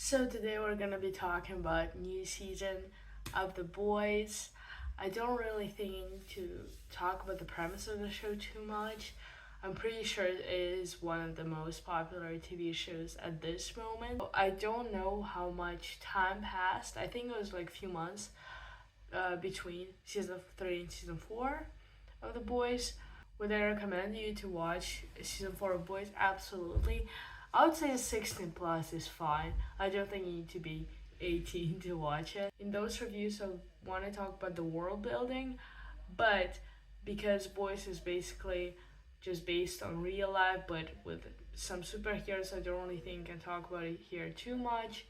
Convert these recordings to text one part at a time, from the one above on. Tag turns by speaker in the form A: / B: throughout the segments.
A: So today we're gonna be talking about new season of The Boys. I don't really think to talk about the premise of the show too much. I'm pretty sure it is one of the most popular TV shows at this moment. I don't know how much time passed. I think it was like a few months between season 3 and season 4 of The Boys. Would I recommend you to watch season 4 of Boys? Absolutely. I would say 16 plus is fine. I don't think you need to be 18 to watch it. In those reviews, I want to talk about the world building, but because Boys is basically just based on real life, but with some superheroes, I don't really think I can talk about it here too much.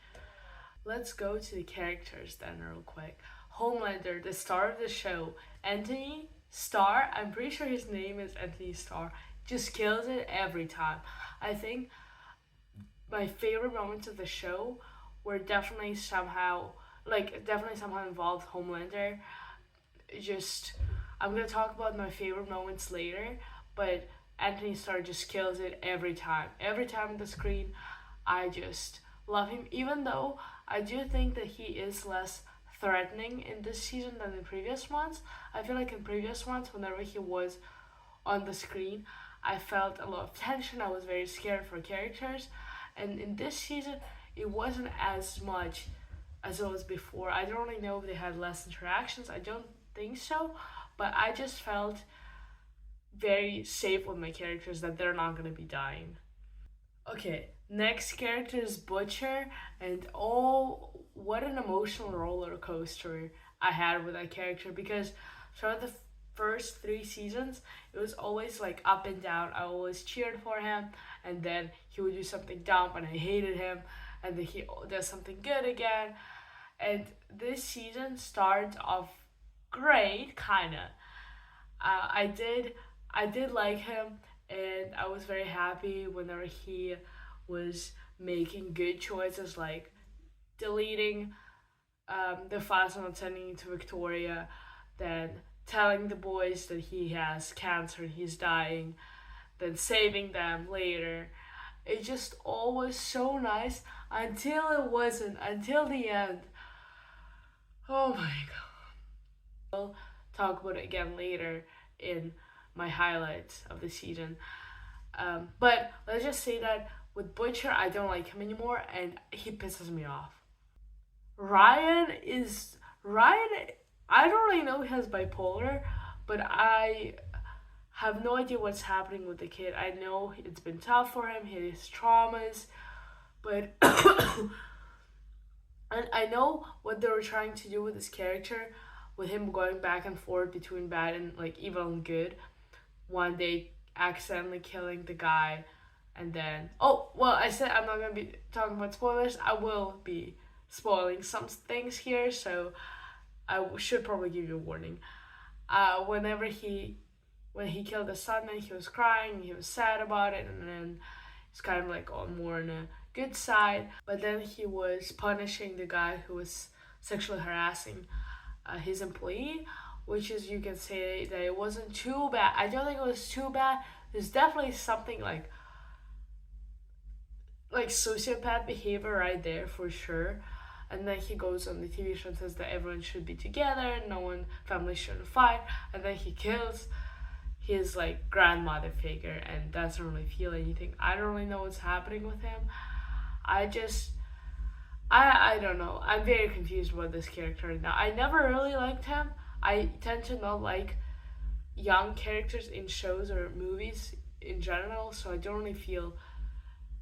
A: Let's go to the characters then, real quick. Homelander, the star of the show, Anthony Starr, I'm pretty sure his name is Anthony Starr, just kills it every time. I think my favorite moments of the show were definitely somehow involved Homelander. Just I'm gonna talk about my favorite moments later, but Anthony Starr just kills it every time. Every time on the screen, I just love him. Even though I do think that he is less threatening in this season than in previous ones. I feel like in previous ones, whenever he was on the screen, I felt a lot of tension. I was very scared for characters, and in this season, it wasn't as much as it was before. I don't really know if they had less interactions. I don't think so, but I just felt very safe with my characters that they're not gonna be dying. Okay, next character is Butcher, and oh, what an emotional roller coaster I had with that character because throughout the first 3 seasons, it was always like up and down. I always cheered for him, and then he would do something dumb, and I hated him, and then he does something good again. And this season starts off great, kinda. I did like him, and I was very happy whenever he was making good choices, like deleting the files and not sending it to Victoria, then telling the boys that he has cancer and he's dying, then saving them later. It just all was so nice until it wasn't, until the end. Oh my god. I'll talk about it again later in my highlights of the season. But let's just say that with Butcher, I don't like him anymore, and he pisses me off. Ryan is Ryan. I don't really know he has bipolar, but I have no idea what's happening with the kid. I know it's been tough for him, his traumas, but and I know what they were trying to do with his character, with him going back and forth between bad and like evil and good. One day accidentally killing the guy, and then oh well, I said I'm not gonna be talking about spoilers. I will be spoiling some things here, so should probably give you a warning. Whenever when he killed the son, and he was crying, he was sad about it, and then it's kind of like on more on a good side. But then he was punishing the guy who was sexually harassing his employee, which is you can say that it wasn't too bad. I don't think it was too bad. There's definitely something like sociopath behavior right there for sure. And then he goes on the TV show and says that everyone should be together, no one family shouldn't fight, and then he kills his like grandmother figure and doesn't really feel anything. I don't really know what's happening with him. I just I don't know. I'm very confused about this character right now. I never really liked him. I tend to not like young characters in shows or movies in general, so I don't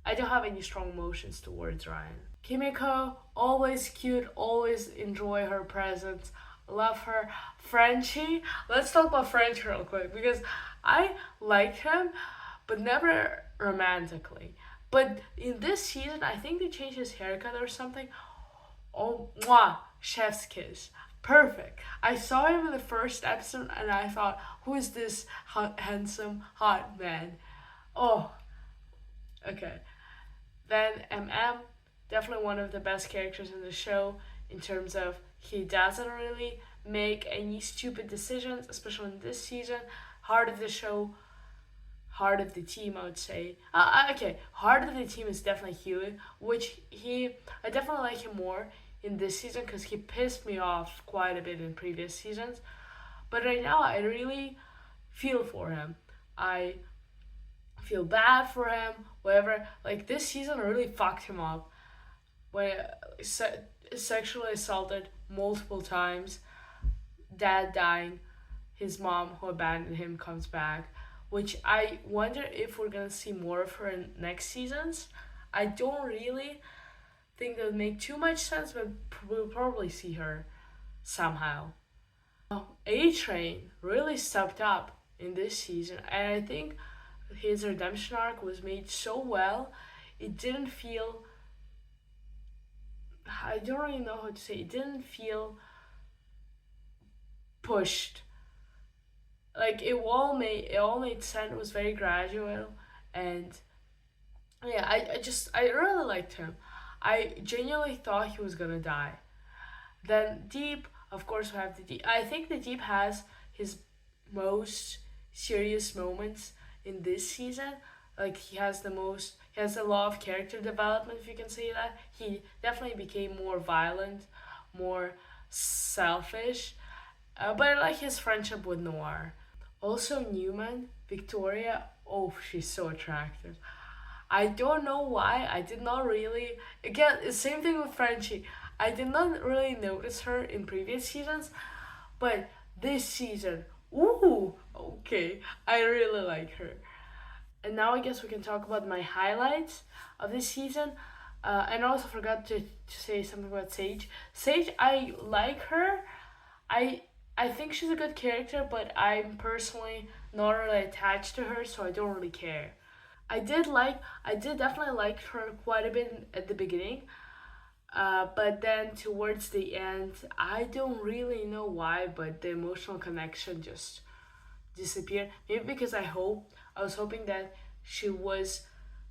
A: have any strong emotions towards Ryan. Kimiko, always cute, always enjoy her presence. Love her. Frenchie, let's talk about French real quick because I liked him, but never romantically. But in this season, I think they changed his haircut or something. Oh, mwah, chef's kiss. Perfect. I saw him in the first episode and I thought, who is this handsome, hot man? Oh, okay. Then MM, definitely one of the best characters in the show in terms of he doesn't really make any stupid decisions, especially in this season. Heart of the show, heart of the team, I would say. Okay, heart of the team is definitely Huey, which I definitely like him more in this season because he pissed me off quite a bit in previous seasons. But right now, I really feel for him. I feel bad for him, whatever. Like, this season really fucked him up. When sexually assaulted multiple times, dad dying, his mom who abandoned him comes back, which I wonder if we're gonna see more of her in next seasons. I don't really think that would make too much sense, but we'll probably see her somehow. A Train really stepped up in this season, and I think his redemption arc was made so well. It didn't feel, I don't really know how to say, it didn't feel pushed. Like it all made sense. It was very gradual, and yeah, I really liked him. I genuinely thought he was gonna die. Then Deep, of course, we have the Deep. I think the Deep has his most serious moments in this season. Like he has a lot of character development, if you can say that. He definitely became more violent, more selfish. But I like his friendship with Noir. Also, Newman, Victoria, oh, she's so attractive. I don't know why. I did not really. Again, the same thing with Frenchie. I did not really notice her in previous seasons, but this season, ooh, okay, I really like her. And now I guess we can talk about my highlights of this season. And I also forgot to say something about Sage. Sage, I like her. I I think she's a good character, but I'm personally not really attached to her, so I don't really care. I did definitely like her quite a bit at the beginning, but then towards the end, I don't really know why, but the emotional connection just disappeared. Maybe because I was hoping that she was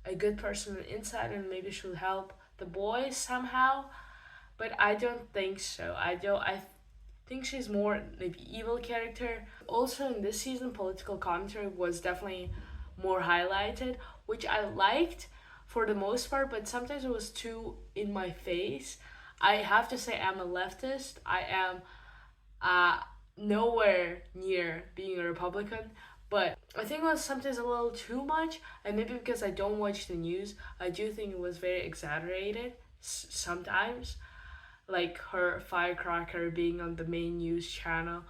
A: a good person on the inside and maybe she would help the boys somehow, but I don't think so. I think she's more maybe evil character. Also in this season, political commentary was definitely more highlighted, which I liked for the most part, but sometimes it was too in my face. I have to say I'm a leftist. I am uh, nowhere near being a Republican, but I think it was sometimes a little too much, and maybe because I don't watch the news, I do think it was very exaggerated sometimes, like her firecracker being on the main news channel.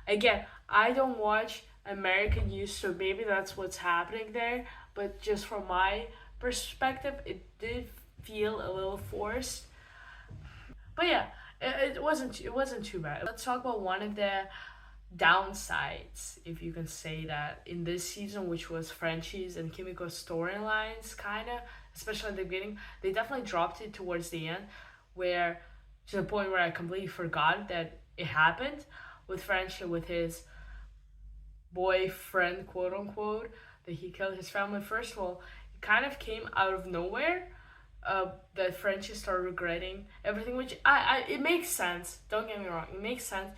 A: Again, I don't watch American news, so maybe that's what's happening there. But just from my perspective, it did feel a little forced. But yeah, it wasn't too bad. Let's talk about one of the downsides, if you can say that, in this season, which was Frenchie's and Kimiko's storylines, kinda, especially at the beginning. They definitely dropped it towards the end, where to the point where I completely forgot that it happened with Frenchie with his boyfriend, quote unquote, that he killed his family. First of all, it kind of came out of nowhere. That Frenchie started regretting everything, which it makes sense. Don't get me wrong, it makes sense.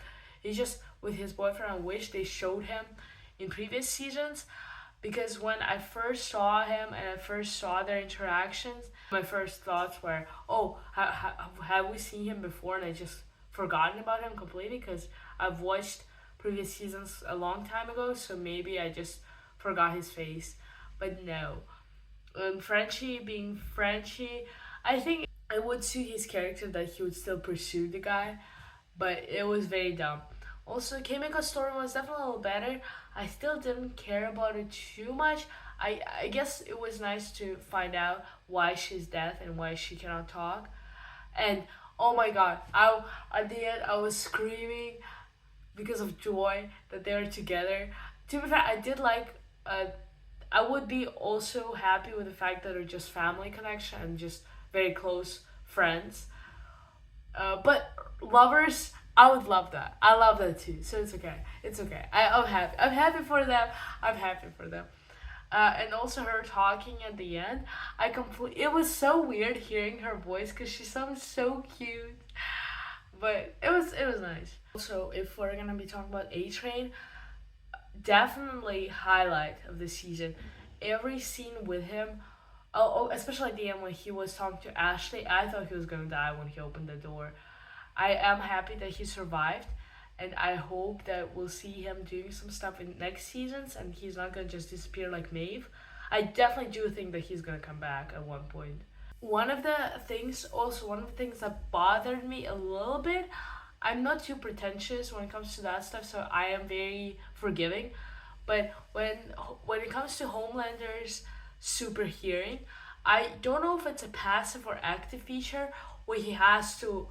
A: It's just with his boyfriend, I wish they showed him in previous seasons, because when I first saw him and I first saw their interactions, my first thoughts were, oh, have we seen him before? And I just forgotten about him completely because I've watched previous seasons a long time ago, so maybe I just forgot his face. But no. Frenchie being Frenchie, I think it would suit his character that he would still pursue the guy, but it was very dumb. Also, Kimiko's story was definitely a little better. I still didn't care about it too much. I guess it was nice to find out why she's deaf and why she cannot talk. And oh my god, I at the end I was screaming because of joy that they were together. To be fair, I did like. I would be also happy with the fact that they're just family connection and just very close friends. But lovers, I would love that. I love that too. So it's okay. It's okay. I'm happy. I'm happy for them. I'm happy for them. And also her talking at the end. It was so weird hearing her voice because she sounds so cute. But it was nice. Also, if we're gonna be talking about A Train, definitely highlight of the season every scene with him, oh, especially at the end when he was talking to Ashley, I thought he was gonna die when he opened the door. I am happy that he survived, and I hope that we'll see him doing some stuff in next seasons, and he's not gonna just disappear like Maeve. I definitely do think that he's gonna come back at one point. One of the things that bothered me a little bit, I'm not too pretentious when it comes to that stuff, so I am very forgiving. But when it comes to Homelander's super hearing, I don't know if it's a passive or active feature where he has to,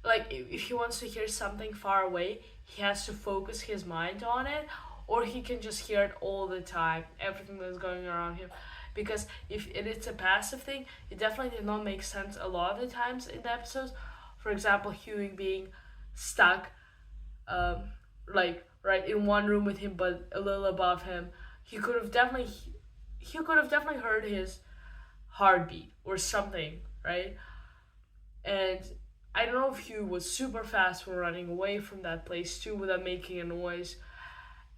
A: like, if he wants to hear something far away, he has to focus his mind on it, or he can just hear it all the time, everything that's going around him. Because if it's a passive thing, it definitely did not make sense a lot of the times in the episodes. For example, Hughie being stuck, um, like right in one room with him, but a little above him. He could have definitely heard his heartbeat or something, right? And I don't know if Hugh was super fast for running away from that place too without making a noise.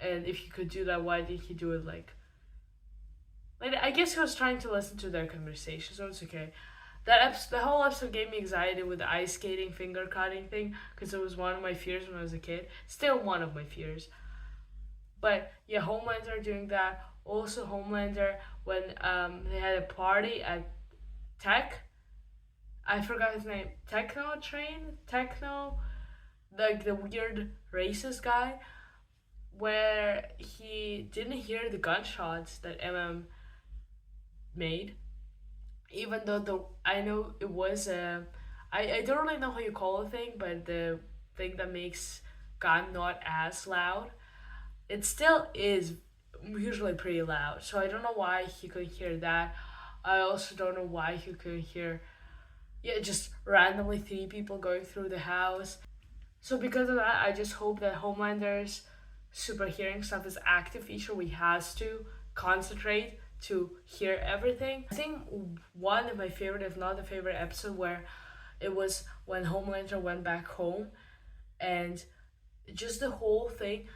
A: And if he could do that, why did he do it like I guess he was trying to listen to their conversation, so it's okay. The whole episode gave me anxiety with the ice skating, finger cutting thing, because it was one of my fears when I was a kid. Still one of my fears. But yeah, Homelander doing that. Also, Homelander when they had a party at Tech. I forgot his name. Techno, like the weird racist guy, where he didn't hear the gunshots that made, even though the I know it was a I don't really know how you call the thing, but the thing that makes gun not as loud, it still is usually pretty loud. So I don't know why he couldn't hear that. I also don't know why he couldn't hear, yeah, just randomly three people going through the house. So because of that, I just hope that Homelander's super hearing stuff is active feature. We has to concentrate to hear everything. I think one of my favorite, if not the favorite episode, where it was when Homelander went back home, and just the whole thing.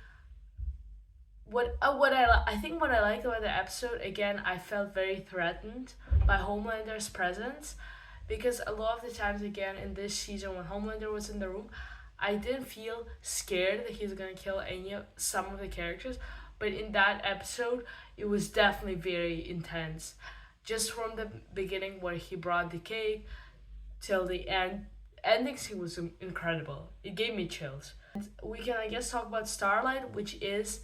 A: I think what I liked about the episode, again, I felt very threatened by Homelander's presence, because a lot of the times, again, in this season when Homelander was in the room, I didn't feel scared that he's gonna kill some of the characters, but in that episode, it was definitely very intense. Just from the beginning where he brought the cake till the endings, he was incredible. It gave me chills. And we can, I guess, talk about Starlight, which is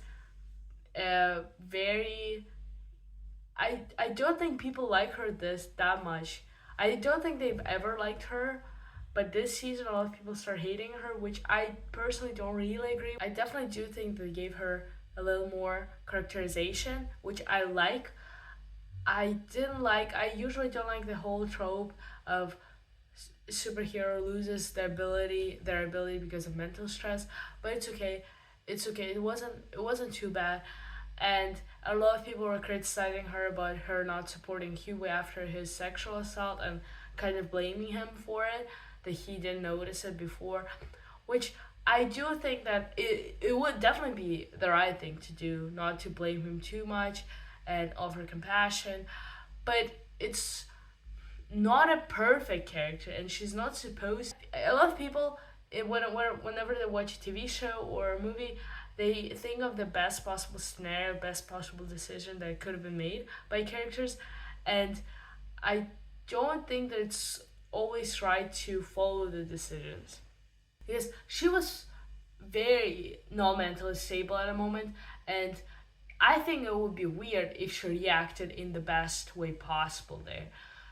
A: very. I don't think people like her this that much. I don't think they've ever liked her, but this season a lot of people start hating her, which I personally don't really agree. I definitely do think they gave her a little more characterization, which I like. I usually don't like the whole trope of superhero loses their ability because of mental stress, but it's okay. It's okay. It wasn't too bad. And a lot of people were criticizing her about her not supporting Huey after his sexual assault and kind of blaming him for it, that he didn't notice it before, which I do think that it would definitely be the right thing to do, not to blame him too much and offer compassion. But it's not a perfect character, and she's not supposed. A lot of people, whenever they watch a TV show or a movie, they think of the best possible scenario, best possible decision that could have been made by characters, and I don't think that it's always right to follow the decisions, because she was very not mentally stable at a moment, and I think it would be weird if she reacted in the best way possible there.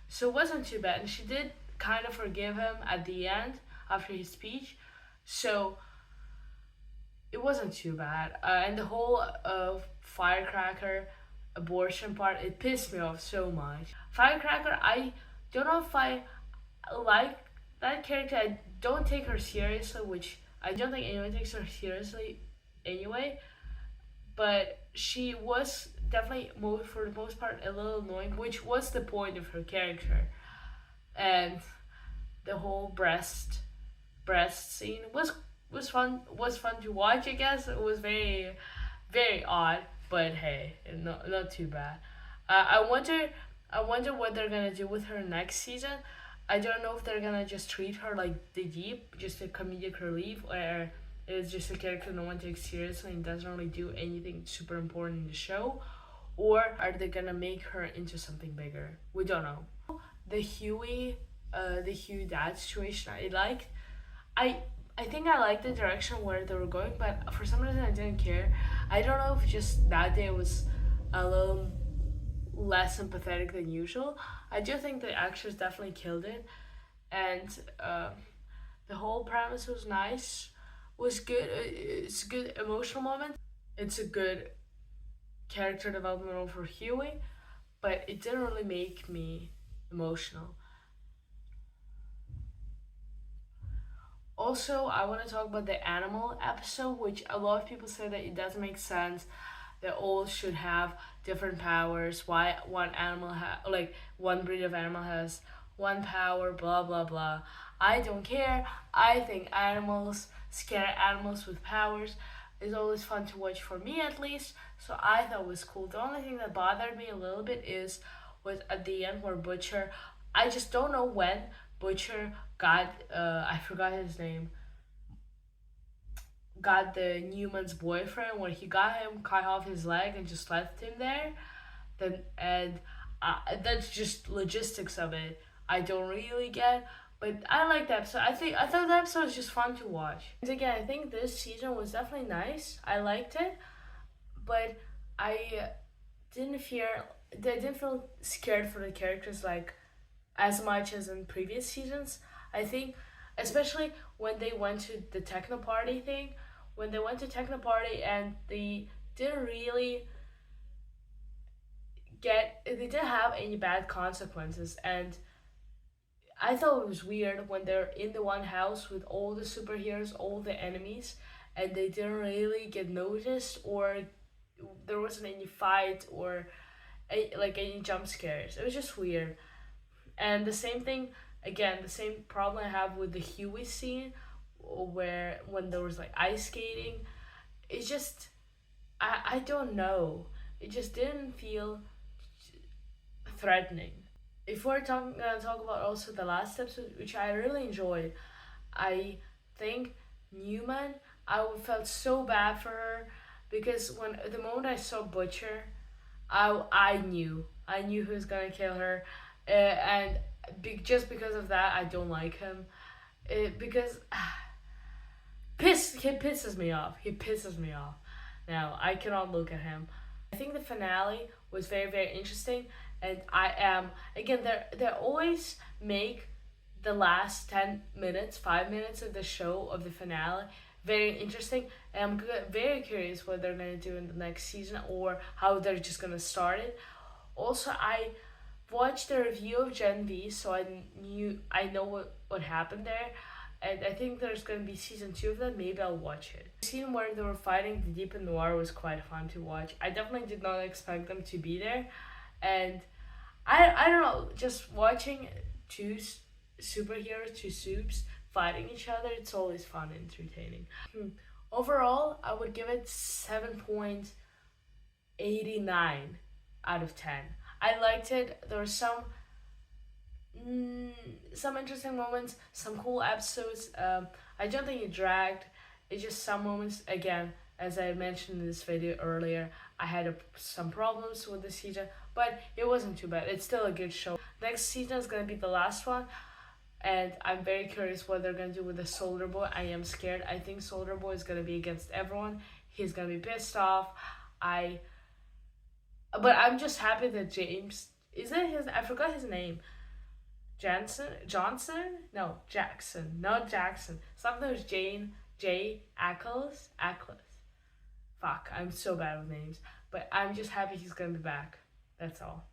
A: So it wasn't too bad, and she did kind of forgive him at the end after his speech. So it wasn't too bad. And the whole Firecracker abortion part, it pissed me off so much. Firecracker, I don't know if I like that character. I don't take her seriously, which I don't think anyone takes her seriously anyway. But she was definitely, for the most part, a little annoying, which was the point of her character. And the whole breast scene was fun to watch. I guess it was very very odd, but hey, not too bad. I wonder what they're gonna do with her next season. I don't know if they're gonna just treat her like the Deep, just a comedic relief, or it's just a character no one takes seriously and doesn't really do anything super important in the show, or are they gonna make her into something bigger? We don't know. The Huey dad situation I liked. I I think I liked the direction where they were going, but for some reason I didn't care. I don't know if just that day was a little less sympathetic than usual. I do think the actors definitely killed it, and the whole premise was nice. Was good. It's a good emotional moment. It's a good character development for Huey, but it didn't really make me emotional. Also, I want to talk about the animal episode, which a lot of people say that it doesn't make sense. That all should have different powers. Why one animal like one breed of animal has one power? Blah blah blah. I don't care. I think scare animals with powers, is always fun to watch for me at least. So I thought it was cool. The only thing that bothered me a little bit was at the end where Butcher. I just don't know when Butcher got I forgot his name, got the Newman's boyfriend, where he got him cut off his leg and just left him there. Then and That's just logistics of it. I don't really get, but I like that episode. I thought that episode was just fun to watch. And again, I think this season was definitely nice. I liked it, but I didn't fear. I didn't feel scared for the characters like as much as in previous seasons. I think, especially when they went to the techno party thing, when they went to techno party and they didn't really they didn't have any bad consequences, and I thought it was weird when they're in the one house with all the superheroes, all the enemies, and they didn't really get noticed, or there wasn't any fight or any jump scares. It was just weird. And the same thing, again, the same problem I have with the Huey scene, where when there was like ice skating, it's just, I don't know. It just didn't feel threatening. If we're gonna talk about also the last episode, which I really enjoyed, I think Newman, felt so bad for her, because when the moment I saw Butcher, I knew who was gonna kill her, and just because of that, I don't like him. Because he pisses me off. He pisses me off. Now I cannot look at him. I think the finale was very very interesting, and I am again they always make the last 10 minutes, 5 minutes of the show of the finale very interesting, and I'm very curious what they're gonna do in the next season or how they're just gonna start it. Also, I watched the review of Gen V, so I know what happened there, and I think there's gonna be season 2 of that. Maybe I'll watch it. The scene where they were fighting the Deep and Noir was quite fun to watch. I definitely did not expect them to be there, and I don't know, just watching superheroes, two soups fighting each other, it's always fun and entertaining. Overall, I would give it 7.89 out of 10. I liked it. There were some interesting moments, some cool episodes. I don't think it dragged. It's just some moments. Again, as I mentioned in this video earlier, I had some problems with the season, but it wasn't too bad. It's still a good show. Next season is gonna be the last one, and I'm very curious what they're gonna do with the Soldier Boy. I am scared. I think Soldier Boy is gonna be against everyone. He's gonna be pissed off. But I'm just happy that James, is it his? I forgot his name. Johnson? No, Jackson, not Jackson. Something was J. Ackles. Fuck, I'm so bad with names. But I'm just happy he's gonna be back. That's all.